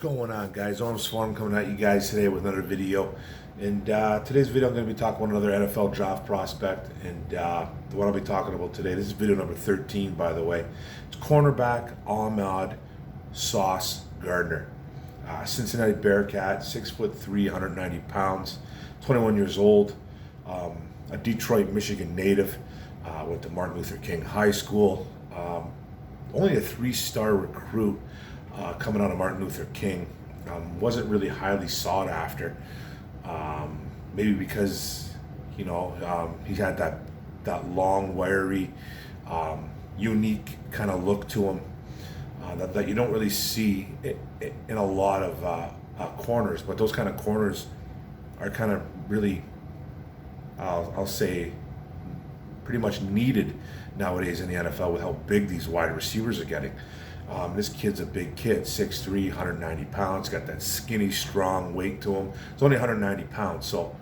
going on, guys? Arm Swarm coming at you guys today with another video. And today's video, I'm going to be talking about another NFL draft prospect. And what I'll be talking about today, this is video number 13, by the way. It's cornerback Ahmad Sauce Gardner. Cincinnati Bearcat, 6'3", 190 pounds, 21 years old, a Detroit, Michigan native. Went to Martin Luther King High School. Only a 3-star recruit. Coming out of Martin Luther King, wasn't really highly sought after. Maybe because he had that long, wiry, unique kind of look to him that you don't really see in a lot of corners. But those kind of corners are kind of really, I'll say, pretty much needed nowadays in the NFL with how big these wide receivers are getting. This kid's a big kid, 6'3", 190 pounds, got that skinny, strong weight to him. It's only 190 pounds, so,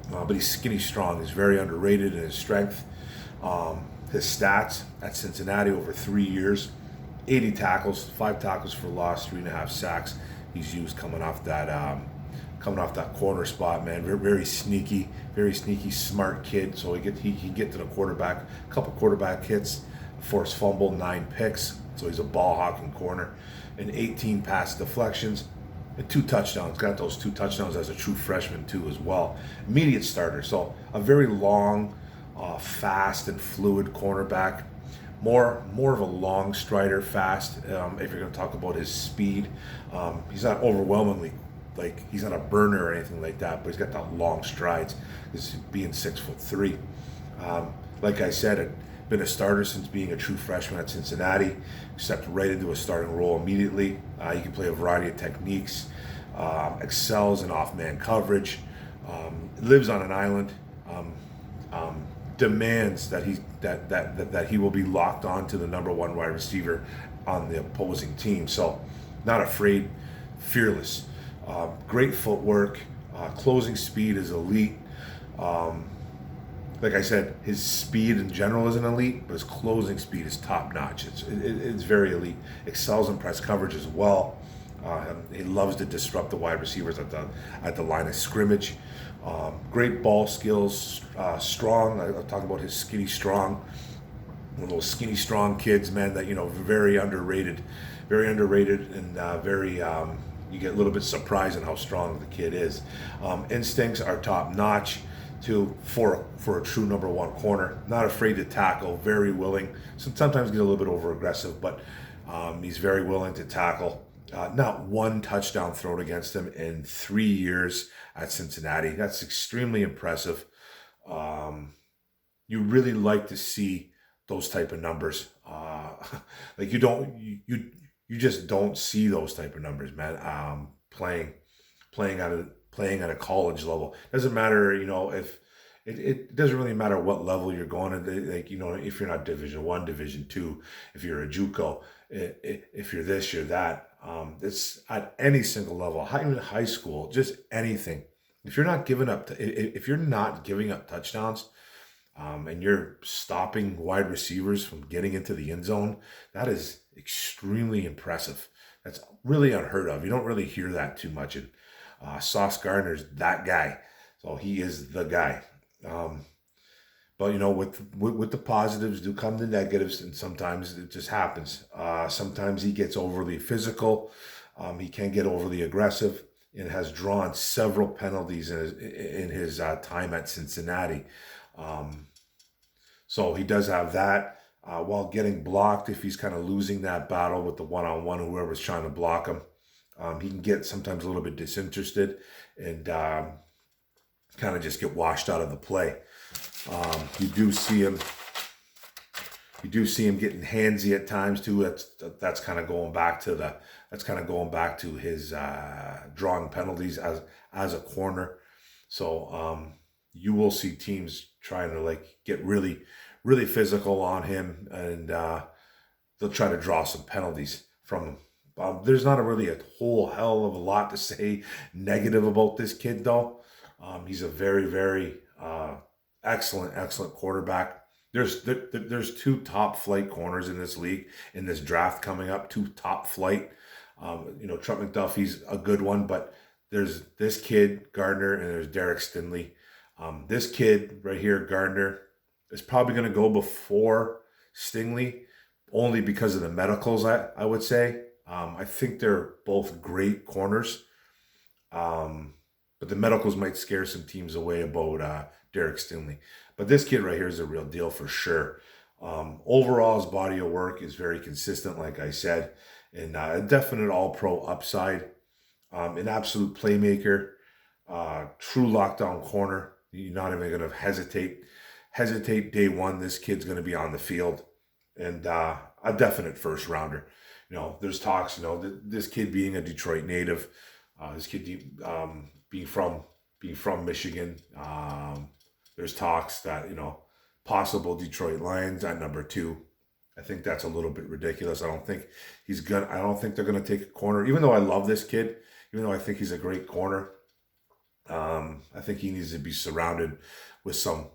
but he's skinny, strong. He's very underrated in his strength. His stats at Cincinnati over 3 years, 80 tackles, 5 tackles for loss, 3.5 sacks. He's used coming off that corner spot, man. Very sneaky, smart kid. So he can get to the quarterback, a couple quarterback hits, forced fumble, 9 picks. So he's a ball hawking corner, and 18 pass deflections, and 2 touchdowns. Got those 2 touchdowns as a true freshman too as well. Immediate starter. So a very long, fast and fluid cornerback. More of a long strider, fast. If you're going to talk about his speed, he's not overwhelmingly, like, he's not a burner or anything like that, but he's got that long strides. This being 6'3". Like I said, been a starter since being a true freshman at Cincinnati. Stepped right into a starting role immediately. He can play a variety of techniques. Excels in off-man coverage. Lives on an island. Demands that he will be locked on to the number 1 wide receiver on the opposing team. So, not afraid, fearless. Great footwork. Closing speed is elite. Like I said, his speed in general isn't elite, but his closing speed is top notch. It's very elite. Excels in press coverage as well. He loves to disrupt the wide receivers at the line of scrimmage. Great ball skills. Strong. I'll talk about his skinny strong. One of those skinny strong kids, man. That very underrated, and very. You get a little bit surprised in how strong the kid is. Instincts are top notch. For a true number 1 corner, not afraid to tackle, very willing. Sometimes get a little bit over aggressive, but he's very willing to tackle. Not 1 touchdown thrown against him in 3 years at Cincinnati. That's extremely impressive. You really like to see those type of numbers. Like you just don't see those type of numbers, man. Playing at a college level. Doesn't matter, if it doesn't really matter what level you're going at. Like, if you're not Division 1, Division 2, if you're a JUCO, if you're this, you're that. It's at any single level, even high school, just anything. If you're not giving up touchdowns, and you're stopping wide receivers from getting into the end zone, that is extremely impressive. That's really unheard of. You don't really hear that too much. And Sauce Gardner's that guy, so he is the guy. But with the positives do come the negatives, and sometimes it just happens. Sometimes he gets overly physical. He can get overly aggressive, and has drawn several penalties in his time at Cincinnati. So he does have that. While getting blocked, if he's kind of losing that battle with the one-on-one, whoever's trying to block him. He can get sometimes a little bit disinterested and kind of just get washed out of the play. You do see him getting handsy at times too. That's kind of going back to his drawing penalties as a corner. So you will see teams trying to get really physical on him, and they'll try to draw some penalties from him. There's not really a whole hell of a lot to say negative about this kid, though. He's a very excellent quarterback. There's 2 top flight corners in this league, in this draft coming up, 2 top flight Trent McDuffie's a good one, but there's this kid, Gardner, and there's Derek Stingley. This kid right here, Gardner, is probably going to go before Stingley, only because of the medicals, I would say. I think they're both great corners. But the medicals might scare some teams away about Derek Stingley. But this kid right here is a real deal for sure. Overall, his body of work is very consistent, like I said, and a definite all-pro upside. An absolute playmaker, true lockdown corner. You're not even going to hesitate day one. This kid's going to be on the field, and a definite first rounder. There's talks. This kid being a Detroit native, this kid being from Michigan. There's talks that possible Detroit Lions at number 2. I think that's a little bit ridiculous. I don't think they're gonna take a corner. Even though I love this kid, even though I think he's a great corner, I think he needs to be surrounded with some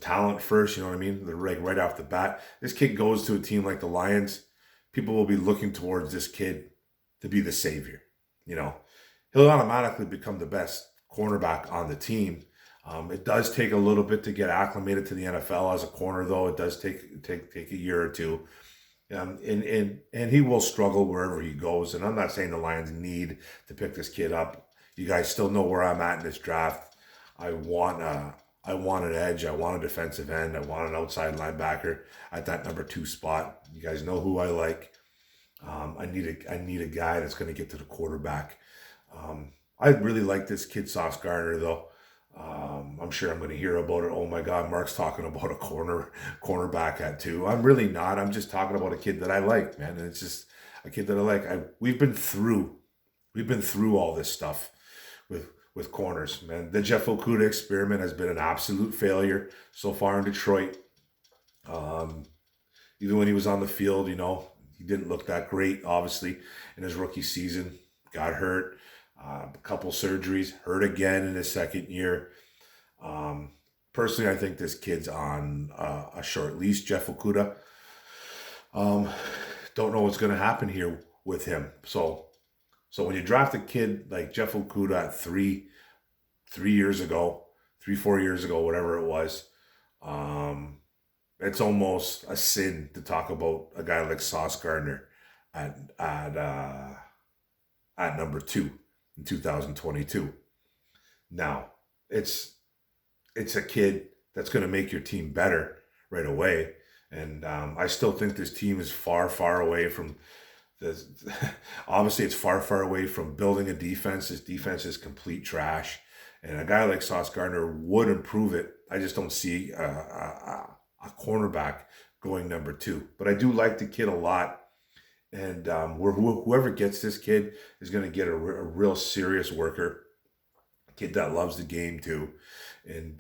talent first. You know what I mean? Right off the bat, this kid goes to a team like the Lions, people will be looking towards this kid to be the savior. He'll automatically become the best cornerback on the team. It does take a little bit to get acclimated to the NFL as a corner, though. It does take a year or two. And he will struggle wherever he goes. And I'm not saying the Lions need to pick this kid up. You guys still know where I'm at in this draft. I want an edge. I want a defensive end. I want an outside linebacker at that number 2 spot. You guys know who I like. I need a guy that's going to get to the quarterback. I really like this kid, Sauce Gardner, though. I'm sure I'm going to hear about it. Oh my God, Mark's talking about a cornerback at 2. I'm really not. I'm just talking about a kid that I like, man. And it's just a kid that I like. We've been through all this stuff with corners, man. The Jeff Okudah experiment has been an absolute failure so far in Detroit. Even when he was on the field, he didn't look that great, obviously, in his rookie season. Got hurt. A couple surgeries, hurt again in his second year. Personally, I think this kid's on a short leash, Jeff Okudah. Don't know what's going to happen here with him. So when you draft a kid like Jeff Okudah at 4 years ago, whatever it was, it's almost a sin to talk about a guy like Sauce Gardner at number 2. In 2022. Now, it's a kid that's going to make your team better right away. And I still think this team is far, far away from this. Obviously, it's far, far away from building a defense. This defense is complete trash. And a guy like Sauce Gardner would improve it. I just don't see a cornerback going number 2. But I do like the kid a lot. And whoever gets this kid is going to get a real serious worker, a kid that loves the game too, and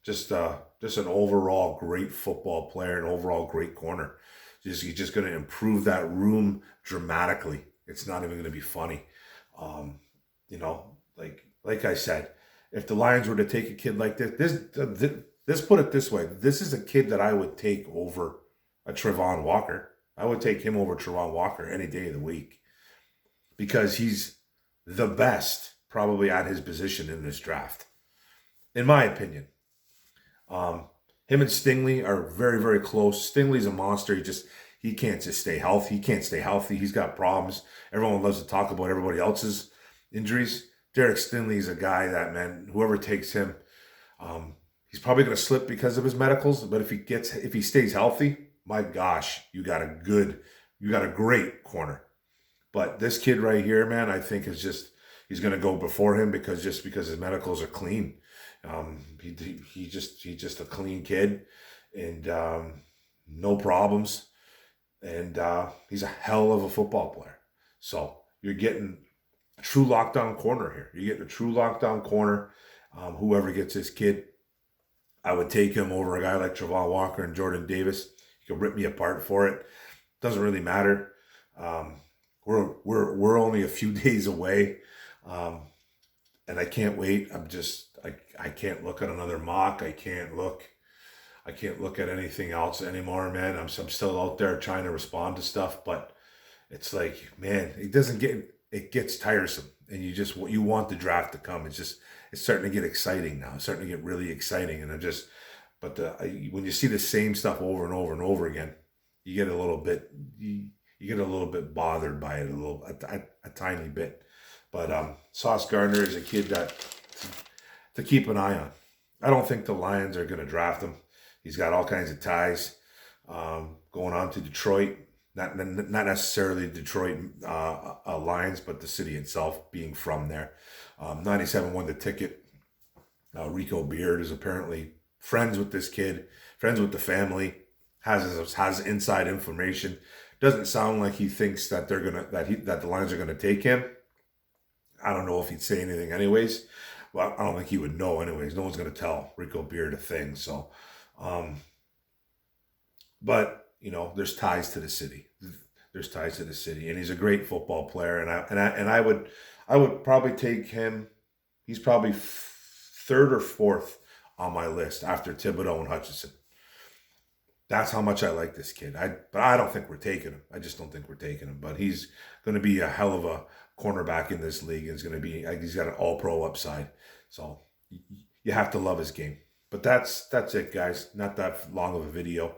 just an overall great football player, an overall great corner. He's just going to improve that room dramatically. It's not even going to be funny. Like I said, if the Lions were to take a kid like this, put it this way, this is a kid that I would take over a Trevon Walker. I would take him over Trevon Walker any day of the week because he's the best probably at his position in this draft, in my opinion. Him and Stingley are very, very close. Stingley's a monster. He can't just stay healthy. He can't stay healthy. He's got problems. Everyone loves to talk about everybody else's injuries. Derek Stingley is a guy that, man, whoever takes him, he's probably going to slip because of his medicals. But if he stays healthy, my gosh, you got a great corner. But this kid right here, man, I think he's going to go before him because his medicals are clean. He's just a clean kid and no problems. And he's a hell of a football player. So you're getting a true lockdown corner here. You're getting a true lockdown corner. Whoever gets this kid, I would take him over a guy like Trevon Walker and Jordan Davis. You can rip me apart for it. Doesn't really matter. We're only a few days away, and I can't wait. I can't look at another mock. I can't look at anything else anymore, man. I'm still out there trying to respond to stuff, but it's like, man, it gets tiresome, and you want the draft to come. It's starting to get exciting now. It's starting to get really exciting, and when you see the same stuff over and over and over again, you get a little bit you get a little bit bothered by it a tiny bit. But Sauce Gardner is a kid that to keep an eye on. I don't think the Lions are going to draft him. He's got all kinds of ties going on to Detroit. Not necessarily Detroit Lions, but the city itself, being from there. 97 won the ticket. Rico Beard is apparently friends with this kid, friends with the family, has inside information. Doesn't sound like he thinks that that the Lions are gonna take him. I don't know if he'd say anything anyways. Well, I don't think he would know anyways. No one's gonna tell Rico Beard a thing. So, but there's ties to the city. There's ties to the city, and he's a great football player. And I would probably take him. He's probably third or fourth on my list after Thibodeau and Hutchinson. That's how much I like this kid. But I don't think we're taking him. I just don't think we're taking him. But he's going to be a hell of a cornerback in this league. He's got an all-pro upside. So you have to love his game. But that's it, guys. Not that long of a video.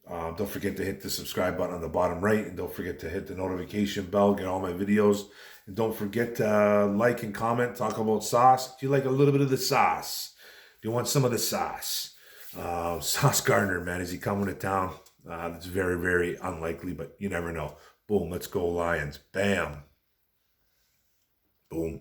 Don't forget to hit the subscribe button on the bottom right, and don't forget to hit the notification bell, get all my videos, and don't forget to like and comment, talk about sauce. If you like a little bit of the sauce, if you want some of the sauce, Sauce Gardner, man, is he coming to town? It's very, very unlikely, but you never know. Boom, let's go Lions. Bam. Boom.